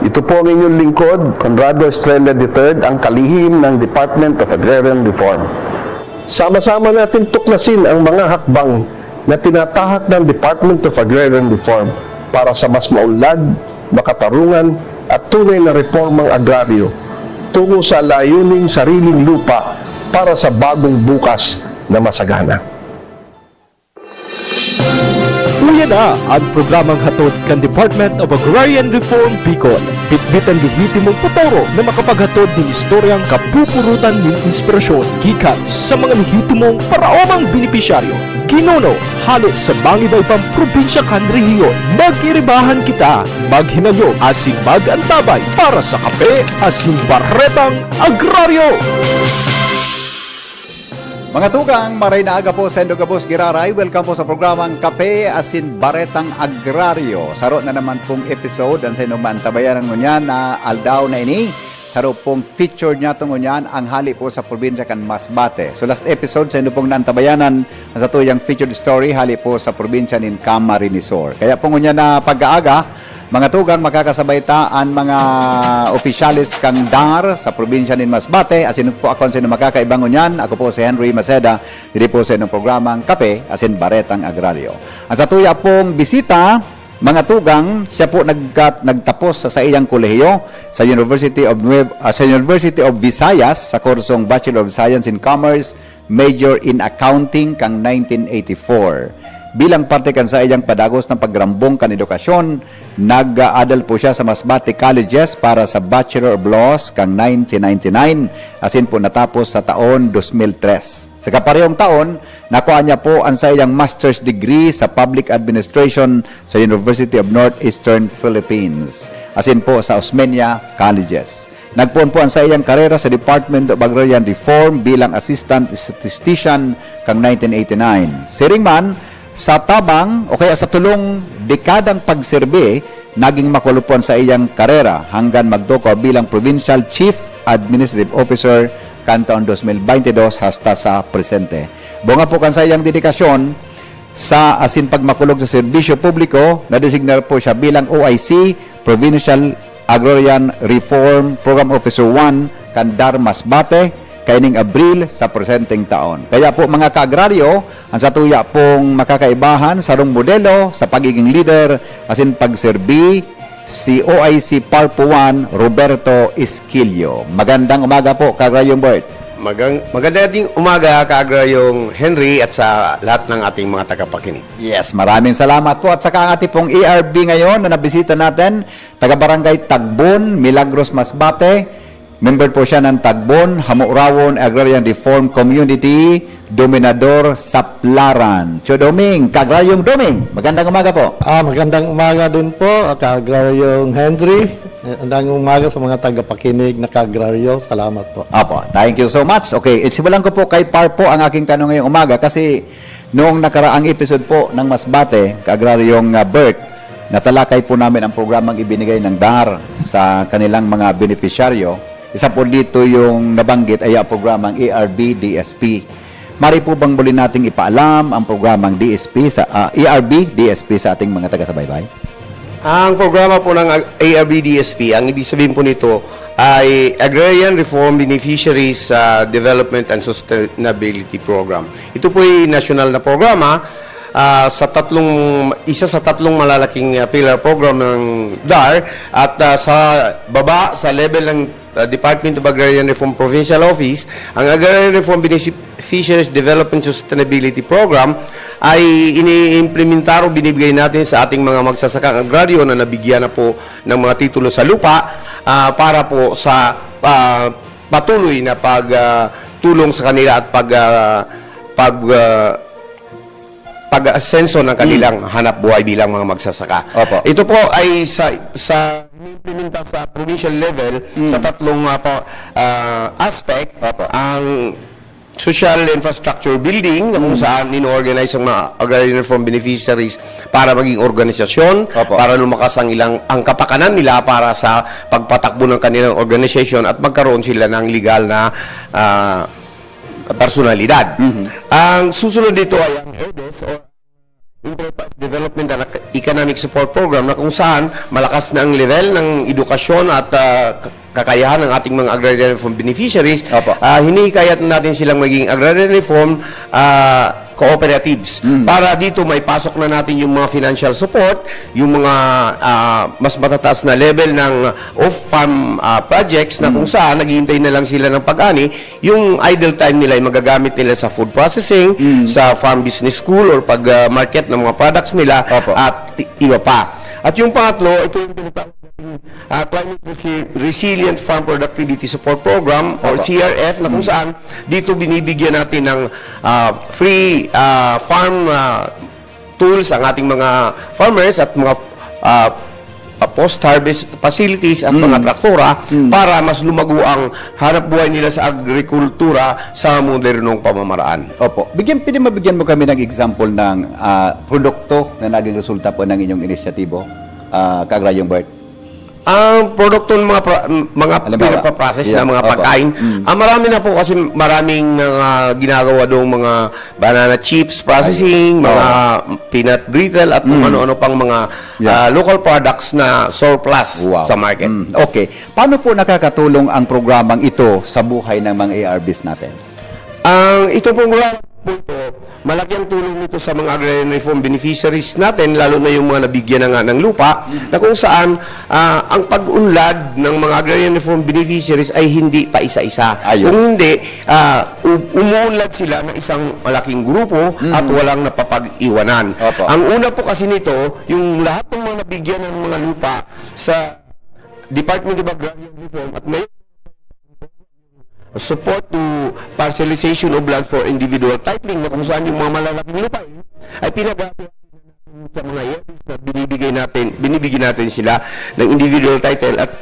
Ito po ang inyong lingkod, Conrado Estrella III, ang kalihim ng Department of Agrarian Reform. Sama-sama natin tuklasin ang mga hakbang na tinatahak ng Department of Agrarian Reform para sa mas maunlad, makatarungan at tunay na reformang agraryo tungo sa layuning sariling lupa para sa bagong bukas na masagana. Uya na ang programang hatod kan Department of Agrarian Reform Bicol. Bitbitan gugiti mong putoro na makapaghatod ng istoryang kapupurutan ng inspirasyon gikan sa mga lehitimong paraomang benepisyaryo. Kinuno, halos sa bangibay pang probinsya kan rehiyon. Mag-iribahan kita, maghinayog asin mag-antabay para sa kape asin baretang agraryo. Mga tugang, maray na aga po sa Endogabos Giraray. Welcome po sa programang Kape Asin Baretang Agraryo. Saro na naman pong episode ang sa inyong mantabayanan ngunyan na aldaw na ini. Saro pong feature niya itong ngunyan ang hali po sa probinsya kan Masbate. So last episode sa inyong pong nantabayanan sa tuyang featured story hali po sa probinsya nin Camarines Sur. Kaya po ngunyan na pag-aaga, mga tugang, makakasabay taan mga opisyalis kang DAR sa probinsya nin Masbate. Asin po ako sa makakaibangon yan. Ako po si Henry Maceda. Dito po sa inyong programang Kape Asin Baretang Agraryo. Ang sa tuya pong bisita, mga tugang, siya po nagtapos sa iyang kolehiyo sa University of Visayas sa kursong Bachelor of Science in Commerce, Major in Accounting kang 1984. Bilang parte kan sa iyang padagos ng pagrambong kan edukasyon, nag-aadal po siya sa Masbate Colleges para sa Bachelor of Laws kang 1999, asin po natapos sa taon 2003. Sa kaparehong taon, nakuha niya po ang sa iyang master's degree sa Public Administration sa University of Northeastern Philippines, asin po sa Osmeña Colleges. Nagpuan po ang sa iyang karera sa Department of Agrarian Reform bilang Assistant Statistician kang 1989. Siring man, sa tabang o kaya sa tulong dekadang pagserbe, naging makulupuan sa iyang karera hanggang magdoko bilang Provincial Chief Administrative Officer kan taon 2022 hasta sa presente. Bunga po kan sa iyang dedikasyon sa asin pagmakulog sa serbisyo publiko, na-designar po siya bilang OIC, Provincial Agrarian Reform Program Officer 1 kan DAR Masbate, kaining Abril sa presenteng taon. Kaya po mga kaagraryo, ang satuya pong makakaibahan sa rong modelo sa pagiging leader asin pagserbi si OIC Parpo 1 Roberto Esquilio. Magandang umaga po, Kaagraryong Bert. Maganda ding umaga, Kaagraryong Henry, at sa lahat ng ating mga tagapakinig. Yes, maraming salamat po. At saka ang ating pong ERB ngayon na nabisita natin, taga-barangay Tagbon, Milagros, Masbate. Member po siya ng Tagbon, Hamurawon Agrarian Reform Community, Dominador Saplaran. Cho Doming, Kaagraryong Doming, magandang umaga po. Magandang umaga din po, Kaagraryong Henry. Magandang umaga sa mga tagapakinig na Kaagraryo. Salamat po. Apo, thank you so much. Okay, simulan ko po kay Parpo ang aking tanong ngayong umaga kasi noong nakaraang episode po ng Masbate, Kaagraryong Bert, natalakay po namin ang programang ibinigay ng DAR sa kanilang mga beneficiaryo. Isa po dito yung nabanggit ay ang programang ERB-DSP. Mari po bang muli nating ipaalam ang programang DSP sa ERB-DSP sa ating mga taga-sabaybay? Ang programa po ng ARB-DSP, ang ibig sabihin po nito ay Agrarian Reform Beneficiaries Development and Sustainability Program. Ito po ay national na programa, isa sa tatlong malalaking pillar program ng DAR, at sa baba, sa level ng Department of Agrarian Reform Provincial Office, ang Agrarian Reform Beneficiaries Development Sustainability Program ay ini-implementar o binibigay natin sa ating mga magsasakang agraryo na nabigyan na po ng mga titulo sa lupa para po sa patuloy na pagtulong sa kanila at pag-asenso ng kanilang hanap buhay bilang mga magsasaka. Opo. Ito po ay sa implementa sa provincial level sa tatlong aspect. Opo. Ang social infrastructure building na kung saan nino-organize ang mga agrarian reform beneficiaries para maging organisasyon, Opo. para lumakas ang kapakanan nila para sa pagpatakbo ng kanilang organization at magkaroon sila ng legal na personalidad. Ang susunod dito ay ang ERDES o Enterprise Development and Economic Support Program na kung saan malakas na ang level ng edukasyon at kakayahan ng ating mga agrarian reform beneficiaries. Opo. Hinihikayat natin silang maging agrarian reform cooperatives para dito may pasok na natin yung mga financial support, yung mga mas matataas na level ng off-farm projects na kung saan naghihintay na lang sila ng pag-ani, yung idle time nila ay magagamit nila sa food processing, sa farm business school or pag-market ng mga products nila Opo. at iba pa. At yung pangatlo, ito yung tinatawag Climate Resilient Farm Productivity Support Program or CRF na kung saan dito binibigyan natin ng free farm tools ang ating mga farmers at mga post-harvest facilities at mga traktora para mas lumago ang hanap buhay nila sa agrikultura sa modernong pamamaraan. Opo. Pwede mabigyan mo kami ng example ng produkto na naging resulta po ng inyong inisyatibo, Kagrayong Bert? Ang produkto ng mga Halimbawa, pinapaprocess yeah, na mga opo. pagkain, marami na po kasi maraming ginagawa doong mga banana chips processing, mga peanut brittle at kung ano-ano pang mga local products na surplus Wow. sa market. Okay. Paano po nakakatulong ang programang ito sa buhay ng mga ARBs natin? Ang itong programa po ito, malaki ang tulong nito sa mga agrarian reform beneficiaries natin, lalo na yung mga nabigyan na nga ng lupa, na kung saan ang pag-unlad ng mga agrarian reform beneficiaries ay hindi pa isa-isa. Ayun. Kung hindi, umuunlad sila ng isang malaking grupo at walang napapag-iwanan. Opo. Ang una po kasi nito, yung lahat ng mga nabigyan ng mga lupa sa Department of Agrarian Reform at may support to parcelization of land for individual titling na kung saan yung mga malalaking lupain ay pinag-aagawan sa mga areas na binibigyan natin sila ng individual title at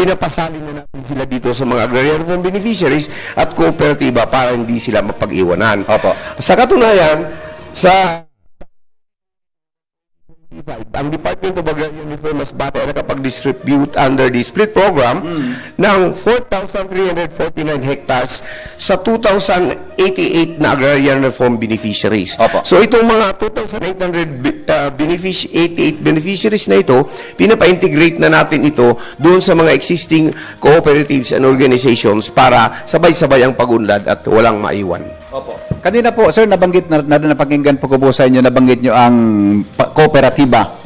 pinapasali na natin sila dito sa mga agrarian reform beneficiaries at kooperatiba para hindi sila mapag-iwanan. Opo. Sa katunayan, sa ang Department of Agrarian Reform Masbate ay nakapag-distribute under the split program ng 4,349 hectares sa 2,088 na agrarian reform beneficiaries. Opo. So itong mga 2,888 beneficiaries na ito, pinapa-integrate na natin ito doon sa mga existing cooperatives and organizations para sabay-sabay ang pag-unlad at walang maiwan. Opo. Kanina po, sir, nabanggit na napakinggan po ko po sa inyo, nabanggit nyo ang kooperatiba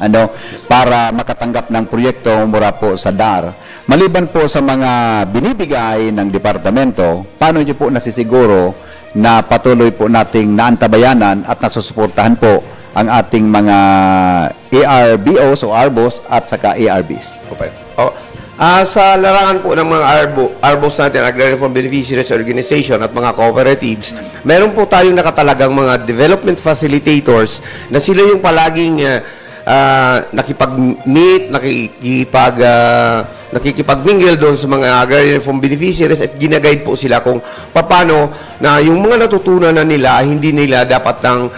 para makatanggap ng proyekto mula po sa DAR. Maliban po sa mga binibigay ng departamento, paano nyo po nasisiguro na patuloy po nating naantabayanan at nasusuportahan po ang ating mga ARBOs o ARBOs at saka ARBs? Okay. Sa larangan po ng mga ARBOs natin, Agrarian Reform Beneficiaries Organization at mga cooperatives, meron po tayong nakatalagang mga development facilitators na sila yung palaging nakipag-meet, nakikipag-mingle doon sa mga agrarian reform beneficiaries at ginaguide po sila kung paano na yung mga natutunan na nila, hindi nila dapat nang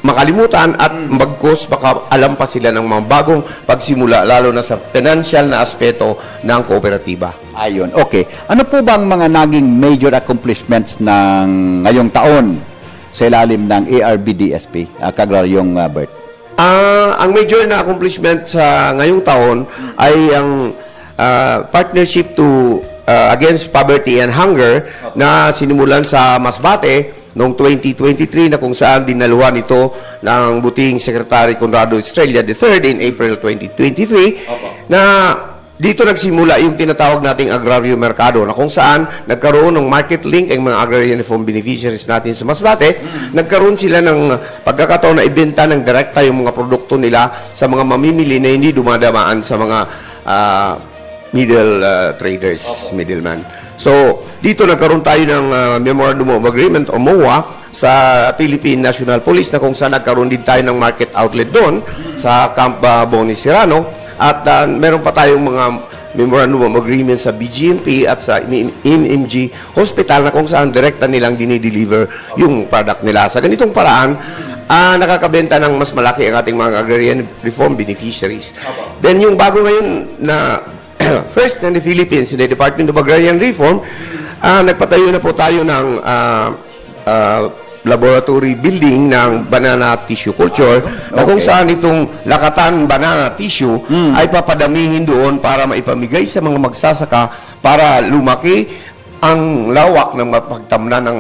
makalimutan at bagkus baka alam pa sila ng mga bagong pagsimula, lalo na sa financial na aspeto ng kooperatiba. Ayun, okay. Ano po bang mga naging major accomplishments ng ngayong taon sa ilalim ng ARBDSP, Kagraryong Bert? Ang major na accomplishment sa ngayong taon ay ang partnership to against poverty and hunger na sinimulan sa Masbate noong 2023 na kung saan dinaluhan ito ng buting Secretary Conrado Estrella III in April 2023 na dito nagsimula yung tinatawag nating agraryo merkado na kung saan nagkaroon ng market link ang mga agrarian reform beneficiaries natin sa Masbate. Nagkaroon sila ng pagkakataon na ibenta ng direkta yung mga produkto nila sa mga mamimili na hindi dumadamaan sa mga middle traders, middleman. So, dito nagkaroon tayo ng Memorandum of Agreement o MOA sa Philippine National Police na kung saan nagkaroon din tayo ng market outlet doon sa Camp Boni Serrano. At meron pa tayong mga memorandum of agreement sa BGMP at sa MMG Hospital na kung saan direkta nilang dinideliver yung product nila. Sa ganitong paraan, nakakabenta ng mas malaki ang ating mga agrarian reform beneficiaries. Then yung bago ngayon na first in the Philippines, in the Department of Agrarian Reform, nagpatayo na po tayo ng laboratory building ng banana tissue culture na kung Okay. saan itong lakatan banana tissue ay papadamihin doon para maipamigay sa mga magsasaka para lumaki ang lawak ng mapagtamnan ng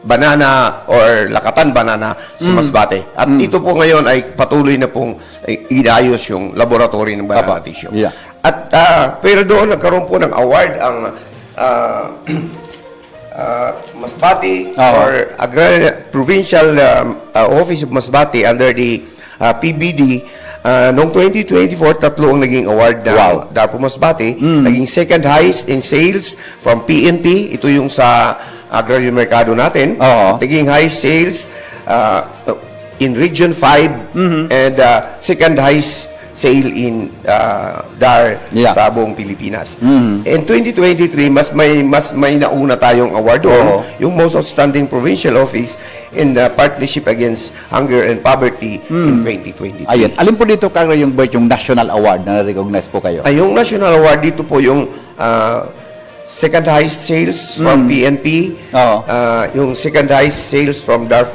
banana or lakatan banana sa Masbate. At ito po ngayon ay patuloy na pong inayos yung laboratory ng banana Papa. tissue. Yeah. At pero doon nagkaroon po ng award ang Masbate or Provincial Office of Masbate under the PBD. Noong 2024, tatlo ang naging award ng Darpo Masbate. Naging second highest in sales from PNP. Ito yung sa agrarian merkado natin. Oo. Naging highest sales in Region 5 and second highest sale in DAR Yeah. sa buong Pilipinas. In 2023, mas may nauna tayong award doon, Oo. yung Most Outstanding Provincial Office in the Partnership Against Hunger and Poverty in 2023. Ayun. Alin po dito kayo yung Bert, yung national award na na-recognize po kayo? Ay, yung national award dito po yung second highest sales from PNP, Oo. yung second highest sales from DAR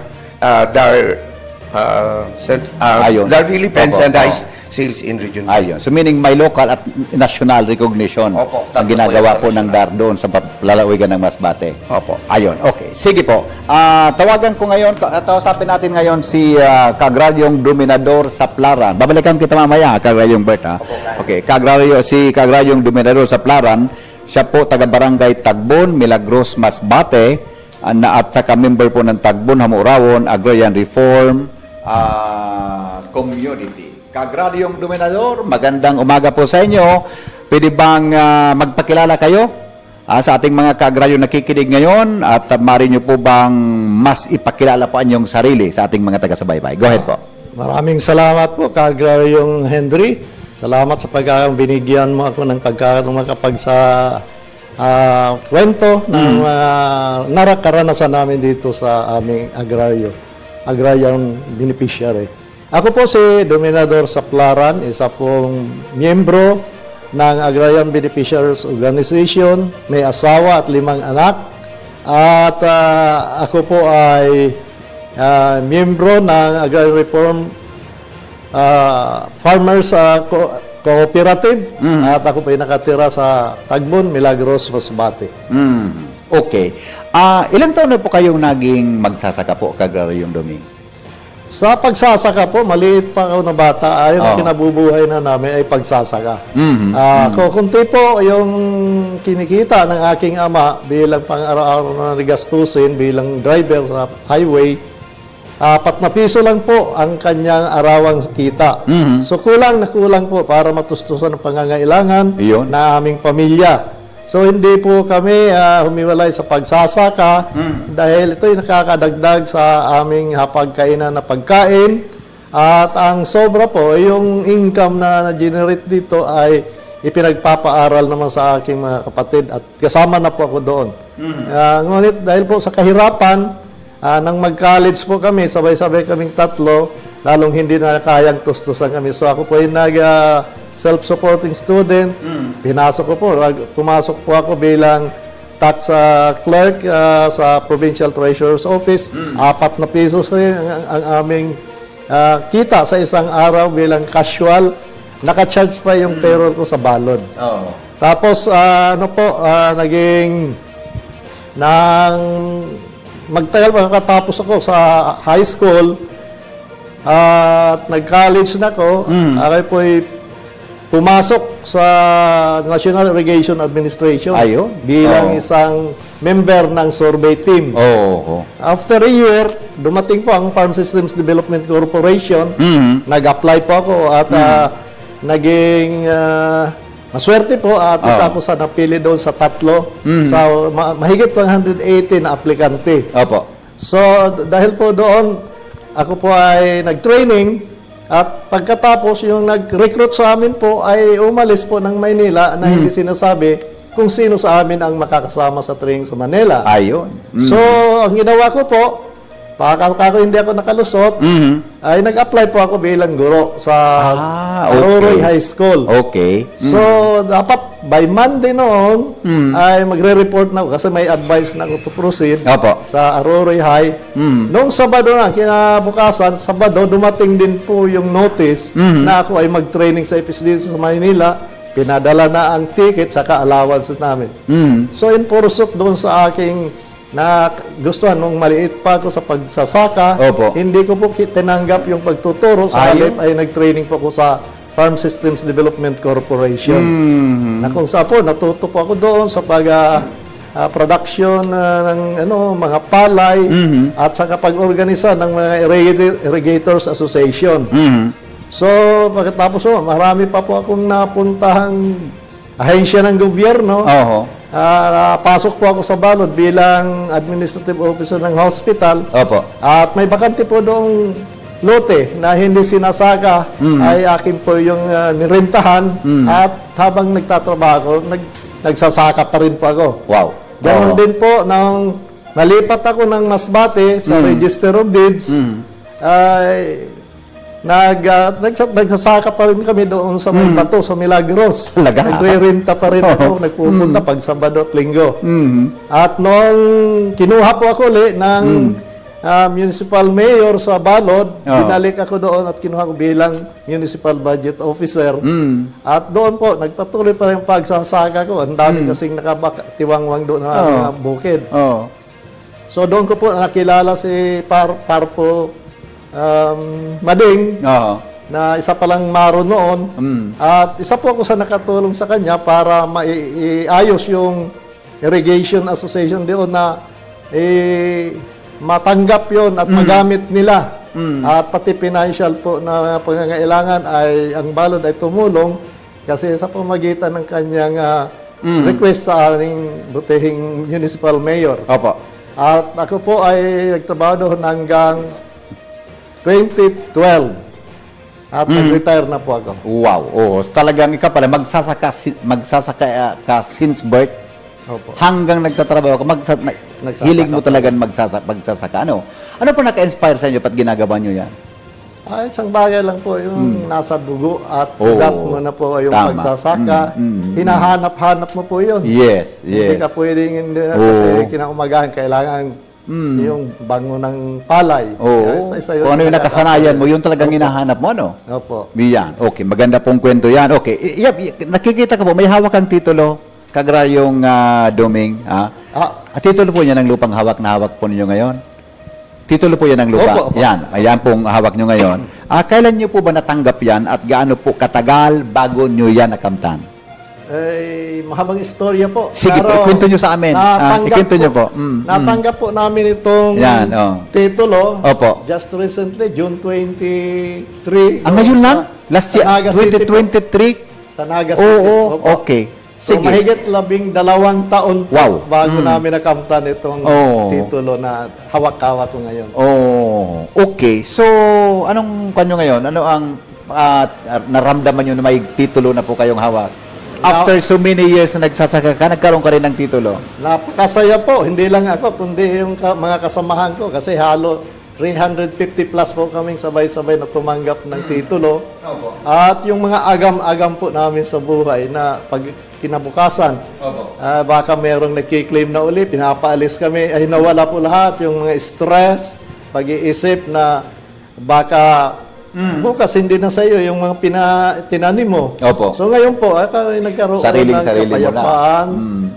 Ayun. DAR Philippines Opo, and highest sales in Region 5. Ayun. So meaning may local at national recognition Opo, ang tatlo ginagawa po po yung ng DAR doon sa lalawigan ng Masbate. Opo. Ayun. Okay. Sige po. Tawagan ko ngayon, tausapin natin ngayon si Kagraryong Dominador sa Plaran. Babalikan kita mamaya, Kagraryong Bert. Okay. Si Kagraryong Dominador sa Plaran, siya po taga-barangay Tagbon, Milagros, Masbate, at saka-member po ng Tagbon, Hamurawon, Agrarian Reform Community. Kagraryong Dominador, magandang umaga po sa inyo. Pwede bang magpakilala kayo sa ating mga kagraryong nakikinig ngayon at maaari nyo po bang mas ipakilala po ang inyong sarili sa ating mga taga-subaybay? Go ahead po. Maraming salamat po, Kagraryong Henry. Salamat sa binigyan mo ako ng makapag sa kwento ng narakaranasan namin dito sa aming agrarian beneficiary. Ako po si Dominador Saplaran, isa pong miyembro ng Agrarian Beneficiaries Organization, may asawa at 5 anak. At ako po ay miyembro ng Agrarian Reform Farmers Cooperative. At ako po ay nakatira sa Tagbon, Milagros, Masbate. Okay. Ilang taon na po kayong naging magsasaka po, Kagraryong Doming? Sa pagsasaka po, maliit pa ako na bata, ay ang kinabubuhay na namin ay pagsasaka. Kunti po yung kinikita ng aking ama bilang pang-araw-araw na gastusin bilang driver sa highway. 4 na piso lang po ang kanyang arawang kita. So kulang na kulang po para matustusan ang pangangailangan Iyon. na aming pamilya. So hindi po kami humiwalay sa pagsasaka dahil ito'y nakakadagdag sa aming hapagkainan na pagkain. At ang sobra po, yung income na na-generate dito ay ipinagpapaaral naman sa aking mga kapatid at kasama na po ako doon. Ngunit dahil po sa kahirapan, nang mag-college po kami, sabay-sabay kaming 3, lalong hindi na kayang tustusan kami. So ako po ay self-supporting student. Pumasok po ako bilang tax clerk sa Provincial Treasurer's Office. 4 na pesos rin ang aming kita sa isang araw bilang casual. Naka-charge pa yung payroll ko sa balod. Tapos magtagal pagkatapos ako sa high school at nag-college na ako. Ako po ay pumasok sa National Irrigation Administration bilang isang member ng survey team. After a year, dumating po ang Farm Systems Development Corporation. Nag-apply po ako at naging maswerte po at isa ako sa napili doon sa 3 sa mahigit pang 180 na aplikante. So dahil po doon, ako po ay nag-training. At pagkatapos, yung nag-recruit sa amin po ay umalis po ng Maynila na hindi sinasabi kung sino sa amin ang makakasama sa training sa Manila. So, ang ginawa ko po, Pagkakako hindi ako nakalusot, ay nag-apply po ako bilang guro sa Aroroy High School. Okay. So, dapat by Monday noon, ay magre-report na ako kasi may advice na ako to proceed Opo. sa Aroroy High. Noong Sabado na, kinabukasan, Sabado, dumating din po yung notice na ako ay mag-training sa FSD sa Maynila. Pinadala na ang ticket saka allowances namin. So, in pursuit doon sa aking na gustuhan nung maliit pa ako sa pagsasaka, Opo. hindi ko po tinanggap yung pagtuturo. Sa halip ay nag-training po ako sa Farm Systems Development Corporation. Na kung saan po, natuto po ako doon sa production ng mga palay at sa pag-organisa ng mga Irrigators Association. So, pagkatapos po, marami pa po akong napuntahang ahensya ng gobyerno. Oho. Pasok po ako sa balod bilang administrative officer ng hospital. Opo. At may bakante po doong lote na hindi sinasaka ay akin po yung nirentahan at habang nagtatrabaho ako, nagsasaka pa rin po ako. Wow. Ganon Oo. din po, nang nalipat ako ng Masbate sa Register of Deeds, ay nagsasaka pa rin kami doon sa may bato, sa Milagros. Talaga? Nagre-renta pa rin ako, nagpupunta pag Sabado at Linggo. At noong kinuha po ako ulit ng municipal mayor sa Balod, binalik ako doon at kinuha ko bilang municipal budget officer. At doon po, nagpatuloy pa rin yung pagsasaka ko. Ang dami kasing nakatiwangwang doon na mga bukid. Oh. So doon ko po nakilala si Parpo Mading, Oo. na isa palang maro noon. At isa po ako sa nakatulong sa kanya para maiayos yung irrigation association doon na matanggap yon at magamit nila. At pati financial po na pangangailangan ay ang balod ay tumulong kasi sa pamagitan ng kanyang request sa aming butihing municipal mayor. Opo. At ako po ay nagtrabaho doon hanggang 2012. At nag-retire na po ako. Wow. Oo. Talagang ikaw pala, magsasaka ka since birth. Opo. Hanggang nagtatrabaho ka, Nagsasaka hilig mo pa. talagang magsasaka. Ano po naka-inspire sa inyo pat ginagawa nyo yan? Isang bagay lang po, yung nasa dugo at Oo. ugat mo na po yung Tama. pagsasaka. Hinahanap-hanap mo po yun. Yes, Hindi yes. ka pwedeng hindi Oo. kasi kinaumagahan kailangan yung bango ng palay. Oo. Isa-isa yun. Kung ano yung nakasanayan mo, yun talagang hinahanap mo, ano? Opo. Yan. Okay, maganda pong kwento yan. Okay. Nakikita ka po, may hawak kang titulo, Kagraryong Doming. Titulo po yan ng lupang hawak na hawak po ninyo ngayon? Titulo po yan ng lupa. Opo. Yan. Ayan pong hawak nyo ngayon. Kailan nyo po ba natanggap yan at gaano po katagal bago nyo yan nakamtan? Mahabang istorya po. Sige, ikwento nyo sa amin. Ikwento nyo po. Natanggap po namin itong Yan, titulo Opo. just recently, June 23. Ngayon lang? Last year, Sa Naga City po. 2023? Sa Naga City. Oo, Opo. okay. So, Sige. mahigit 12 taon po Wow. bago namin nakamtan itong Oo. titulo na hawak-hawak ko ngayon. Oh, okay. So, anong kanyo ngayon? Ano ang naramdaman nyo na may titulo na po kayong hawak? After so many years na nagsasaka ka, nagkaroon ka rin ng titulo? Napakasaya po. Hindi lang ako, kundi yung mga kasamahan ko. Kasi halo 350 plus po kaming sabay-sabay na tumanggap ng titulo. At yung mga agam-agam po namin sa buhay na pag kinabukasan, baka merong nagkiklaim na uli, pinapaalis kami, ay nawala po lahat. Yung mga stress, pag-iisip na baka bukas hindi na sa iyo yung mga tinanim mo. Opo. So ngayon po, nagkaroon Sarili ng mo na. kapayapaan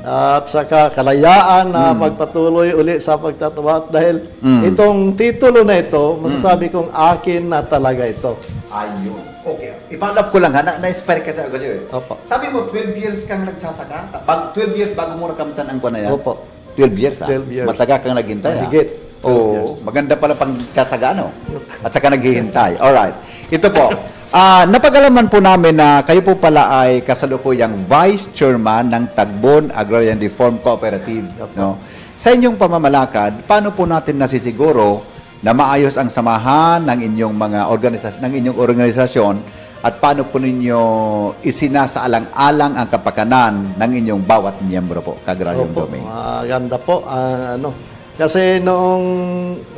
at saka kalayaan na magpatuloy uli sa pagtatawa. Dahil itong titulo na ito, masasabi kong akin na talaga ito. Ayun. Okay. I-follow up ko lang ha. Na-inspire ka sa agad yun. Opo. Sabi mo, 12 years kang nagsasaka? 12 years bago mo nakamtan ang kwa na yan? Opo. 12 years ha? 12 years. Matsaga kang naghintay ha? Mahigit. 12 years. Oo. Maganda pala pang tsatsaga, no? At saka naghihintay. Alright. Ito po. Napag-alaman po namin na kayo po pala ay kasalukuyang Vice Chairman ng Tagbon Agrarian Reform Cooperative. No? Sa inyong pamamalakad, paano po natin nasisiguro na maayos ang samahan ng inyong mga organisasyon at paano po ninyo isinasaalang-alang ang kapakanan ng inyong bawat miyembro po, Kagraryong Opo, Doming? ganda po. Kasi noong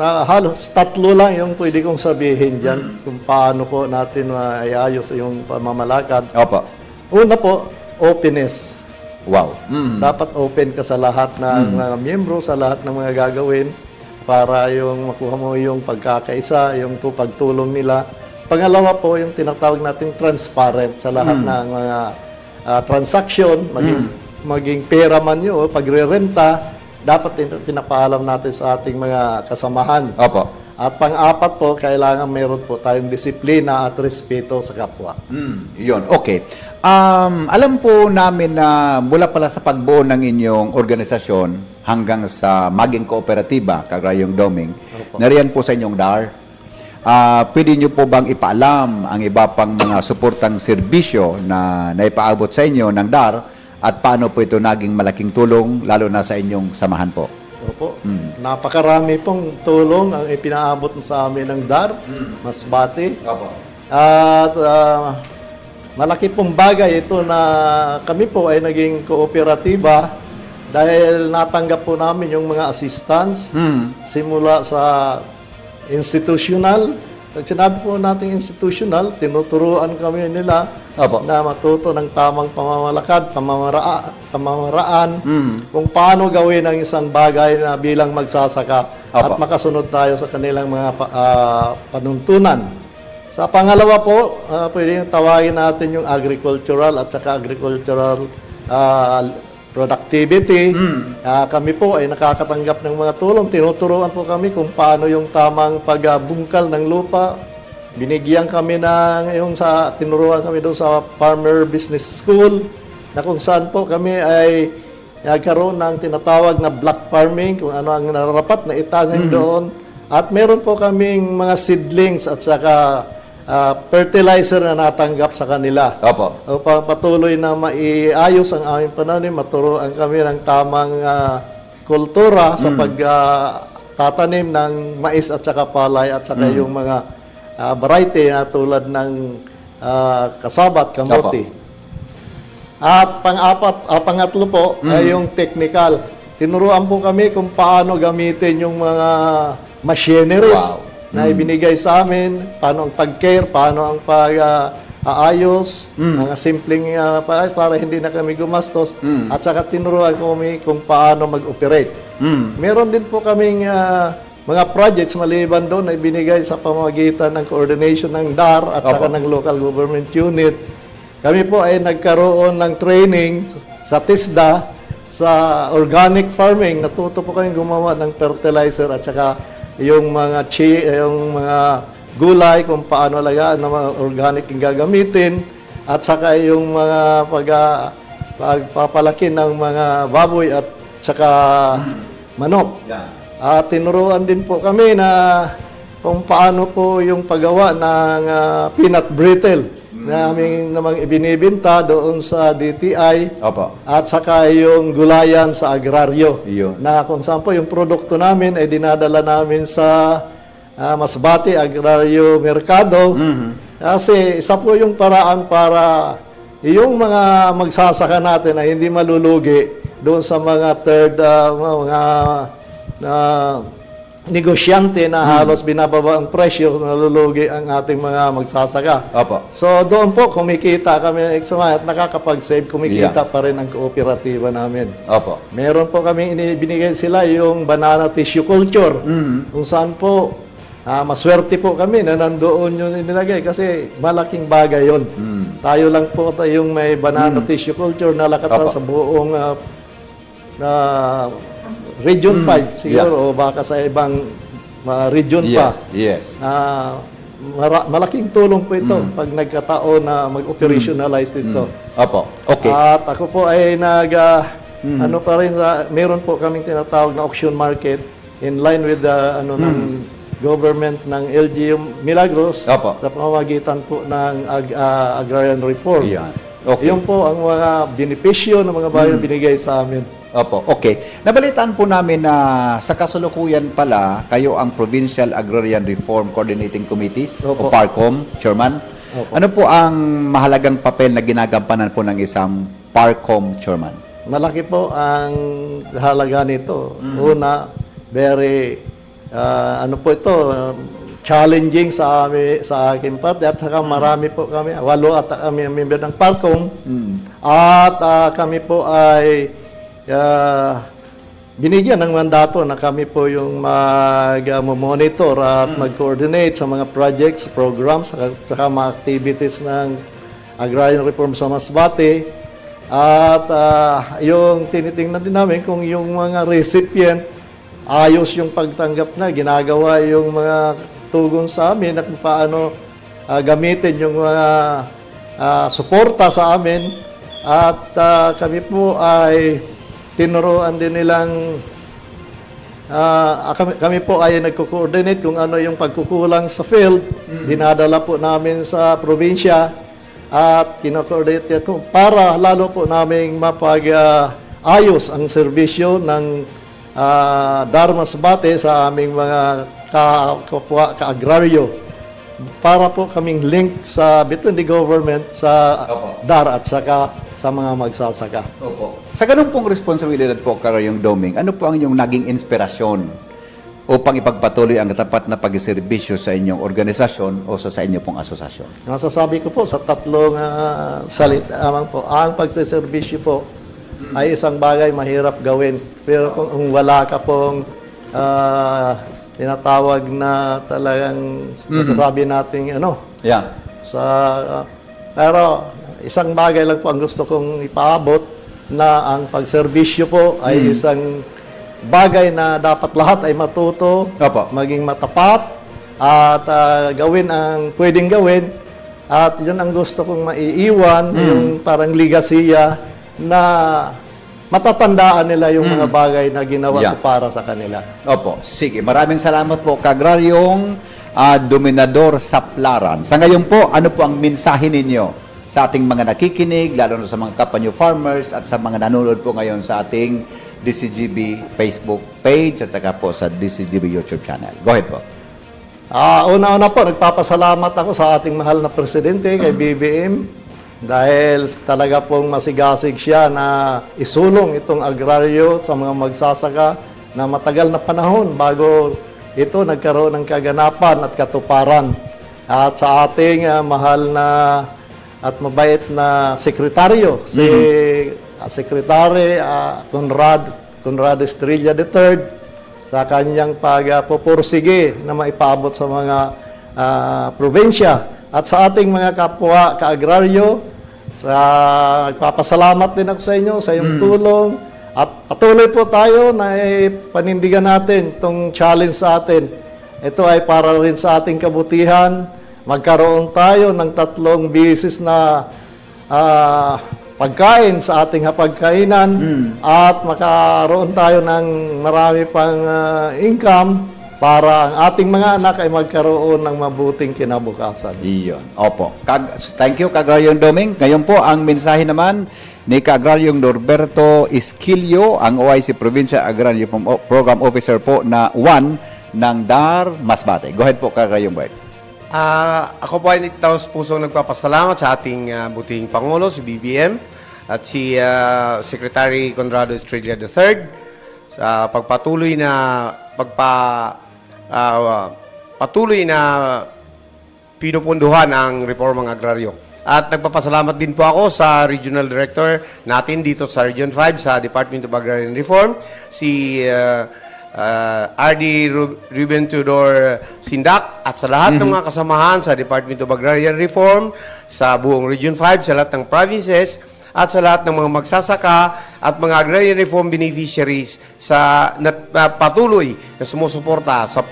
halos 3 lang yung pwede kong sabihin dyan kung paano po natin maiayos yung pamamalakad. Opo. Una po, openness. Wow. Dapat open ka sa lahat ng mga miyembro, sa lahat ng mga gagawin para yung makuha mo yung pagkakaisa, yung pagtulong nila. Pangalawa po, yung tinatawag nating transparent sa lahat ng mga transaction, maging pera man yun, pagre-renta, dapat pinapaalam natin sa ating mga kasamahan. Opo. At pang-apat po, kailangan meron po tayong disiplina at respeto sa kapwa. Yun, okay. Alam po namin na mula pala sa pagbuo ng inyong organisasyon hanggang sa maging kooperatiba, Agrariong Doming, nariyan po sa inyong DAR. Pwede nyo po bang ipaalam ang iba pang mga suportang serbisyo na naipaabot sa inyo ng DAR at paano po ito naging malaking tulong lalo na sa inyong samahan po? Opo. Napakarami pong tulong ang ipinaabot sa amin ng DAR, Masbate. Opo. At malaki pong bagay ito na kami po ay naging kooperatiba dahil natanggap po namin yung mga assistance simula sa institutional. Pag sinabi po natin institutional, tinuturuan kami nila Opo. na matuto ng tamang pamamalakad, pamamaraan, kung paano gawin ang isang bagay na bilang magsasaka at Opo. makasunod tayo sa kanilang mga panuntunan. Sa pangalawa po, pwedeng tawagin natin yung agricultural at saka agricultural productivity. Kami po ay nakakatanggap ng mga tulong. Tinuturuan po kami kung paano yung tamang pagbungkal ng lupa. Binigyan kami ng tinuruan kami doon sa Farmer Business School na kung saan po kami ay nagkaroon ng tinatawag na black farming, kung ano ang nararapat na itanim doon. At meron po kaming mga seedlings at saka fertilizer na natanggap sa kanila. Opo. Upang patuloy na maiayos ang aming pananim, maturuan kami ng tamang kultura sa pagtatanim ng mais at saka palay at saka yung mga variety na tulad ng kasabat, kamote. Opo. At pangatlo po ay yung technical. Tinuruan po kami kung paano gamitin yung mga machineries na ibinigay sa amin, paano ang pag-care, paano ang pag-aayos, mga simpleng para hindi na kami gumastos, at saka tinuruan kami kung paano mag-operate. Meron din po kaming mga projects maliban doon na ibinigay sa pamamagitan ng coordination ng DAR at saka ng local government unit. Kami po ay nagkaroon ng training sa TISDA sa organic farming. Natuto po kami gumawa ng fertilizer at saka yung mga gulay kung paano alagaan ng mga organic yung gagamitin at saka yung mga pagpapalaki ng mga baboy at saka manok. At tinuruan din po kami na kung paano po yung paggawa ng peanut brittle na aming namang ibinibinta doon sa DTI. Opo. At saka yung gulayan sa agraryo. Iyon. Na kung saan po yung produkto namin ay dinadala namin sa Masbate Agraryo Merkado. Kasi isa po yung paraan para yung mga magsasaka natin ay hindi malulugi doon sa mga mga negosyante na halos binababa ang presyo, nalulugi ang ating mga magsasaka. Opo. So doon po kumikita kami ng at nakakapag-save, kumikita pa rin ang kooperatiba namin. Opo. Meron po kami binigay sila yung banana tissue culture. Kung saan po maswerte po kami na nandoon yun inilagay kasi malaking bagay yon. Tayo lang po yung may banana tissue culture na lakatan Opo. sa buong Region 5 siguro o baka sa ibang region pa. Yes. Malaking tulong po ito pag nagkataon na mag-operationalize dito. Opo. Okay. At ako po ay ano pa rin, meron po kaming tinatawag na auction market in line with the ng government ng LGU Milagros Opo. sa pamamagitan po ng agrarian reform. Iyan. Okay. Yun po ang mga benepisyo ng mga bayan binigay sa amin. Opo, okay. Nabalitaan po namin na sa kasalukuyan pala, kayo ang Provincial Agrarian Reform Coordinating Committees o Opo. PARCOM, Chairman. Opo. Ano po ang mahalagang papel na ginagampanan po ng isang PARCOM, Chairman? Malaki po ang halaga nito. Una, very ano po ito, challenging sa akin parte at saka marami po kami, 8 at kami ang member ng Parcom at kami po ay binigyan ng mandato na kami po yung mag-monitor at mag-coordinate sa mga projects, programs, at saka mga activities ng agrarian reform sa Masbate. At yung tinitingnan din namin kung yung mga recipient, ayos yung pagtanggap na, ginagawa yung mga tugon sa amin na kung paano gamitin yung mga suporta sa amin. At kami po ay tinuruan din nilang kami po ay nagko-coordinate kung ano yung pagkukulang sa field. Dinadala po namin sa probinsya at kino-coordinate ko para lalo po naming mapag-ayos ang serbisyo ng Dharma Masbate sa aming mga kapwa ka-agraryo para po kaming link sa between the government sa DAR at saka sa mga magsasaka. Opo. Sa ganun pong responsibilidad po, Karayong Doming, ano po ang inyong naging inspirasyon upang ipagpatuloy ang tapat na pagsiservisyo sa inyong organisasyon o sa inyo pong asosasyon? Masasabi ko po sa tatlong salita po, ang pagsiservisyo po ay isang bagay mahirap gawin. Pero kung wala ka pong tinatawag na talagang masasabi natin Yeah. pero isang bagay lang po ang gusto kong ipaabot na ang pagserbisyo po ay isang bagay na dapat lahat ay matuto, Opo. maging matapat at gawin ang pwedeng gawin at yun ang gusto kong maiiwan, yung parang ligasiya na matatandaan nila yung mga bagay na ginawa ko para sa kanila. Opo. Sige. Maraming salamat po, Kagraryong Dominador Saplaran. Sa ngayon po, ano po ang mensahe ninyo sa ating mga nakikinig, lalo na sa mga kapwa nyo farmers at sa mga nanonood po ngayon sa ating DCGB Facebook page at saka po sa DCGB YouTube channel? Go ahead po. Una-una po, nagpapasalamat ako sa ating mahal na presidente, kay BBM, dahil talaga pong masigasig siya na isulong itong agraryo sa mga magsasaka na matagal na panahon bago ito nagkaroon ng kaganapan at katuparan. At sa ating mahal na at mabait na sekretaryo, si Secretary Conrado Estrella III, sa kanyang pagpupursige na maipaabot sa mga probinsya. At sa ating mga kapwa ka-agraryo, nagpapasalamat din ako sa inyo, sa iyong tulong. At patuloy po tayo na panindigan natin itong challenge sa atin. Ito ay para rin sa ating kabutihan. Magkaroon tayo ng 3 beses na pagkain sa ating hapagkainan at makaroon tayo ng marami pang income para ang ating mga anak ay magkaroon ng mabuting kinabukasan. Iyon. Opo. Thank you, Kagraryong Doming. Ngayon po, ang mensahe naman ni Kagraryong Norberto Esquilio, ang OIC Provincia Agrarian Program Officer po na 1 ng DAR Masbate. Go ahead po, Kagraryong Bert. Ako po ay taos pusong nagpapasalamat sa ating buting Pangulo, si BBM, at si Secretary Conrado Estrella III sa patuloy na pinupunduhan ang reformang agraryo. At nagpapasalamat din po ako sa Regional Director natin dito sa Region 5 sa Department of Agrarian Reform, si RD Ruben Tudor Sindak at sa lahat ng mga kasamahan sa Department of Agrarian Reform, sa buong Region 5, sa lahat ng provinces at sa lahat ng mga magsasaka at mga agrarian reform beneficiaries sa patuloy na sumusuporta sa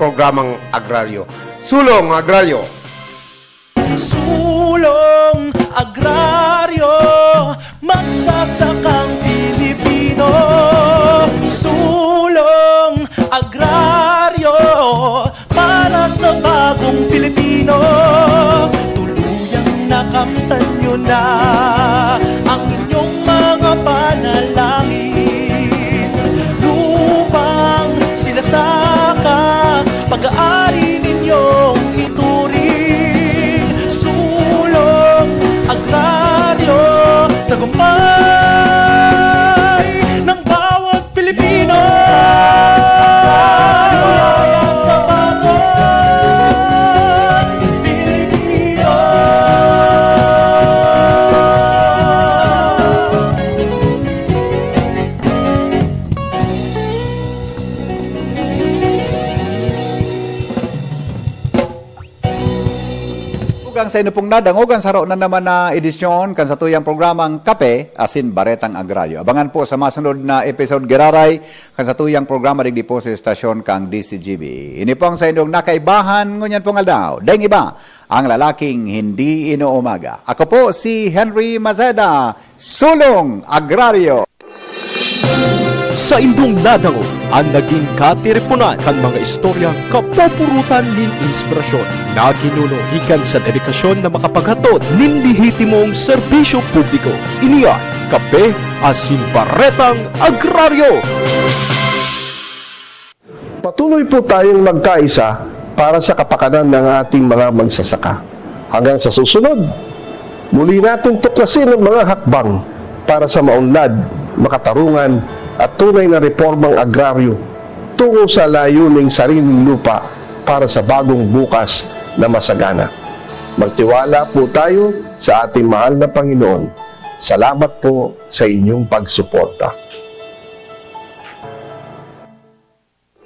programang agraryo. Sulong Agraryo! Sulong agraryo, magsasakang Pilipino. Sulong agraryo, para sa bagong Pilipino. Tuluyang nakamtan nyo na ang inyong mga panalangin. Lupang sinasaka, pag-aari ninyong ituring. Sulong agraryo, tagumpay ng bawat Pilipino. lang sa inyo pong nadangogan sa na naman na edisyon kan sa tuyang programang Kape asin Baretang Agraryo. Abangan po sa masunod na episode giraray kan sa tuyang programa digdi po sa estasyon kang DCGB. Ini po ang sa inyong nakaibahan ngunyan pong aldaw. Deng iba, ang lalaking hindi inuumaga. Ako po si Henry Mazeda, Sulong Agraryo. Sa indong nadango, ang naging katiripunan kan mga istoryang kapupurutan nin inspirasyon na ginuno gikan sa dedikasyon na makapaghatod nin lihitimong serbisyo publiko. Iniyan, Kape asin Baretang Agraryo! Patuloy po tayong magkaisa para sa kapakanan ng ating mga magsasaka. Hanggang sa susunod, muli natin tuklasin ang mga hakbang para sa maunlad, makatarungan, at tunay na reformang agraryo tungo sa layuning sariling lupa para sa bagong bukas na masagana. Magtiwala po tayo sa ating mahal na Panginoon. Salamat po sa inyong pagsuporta.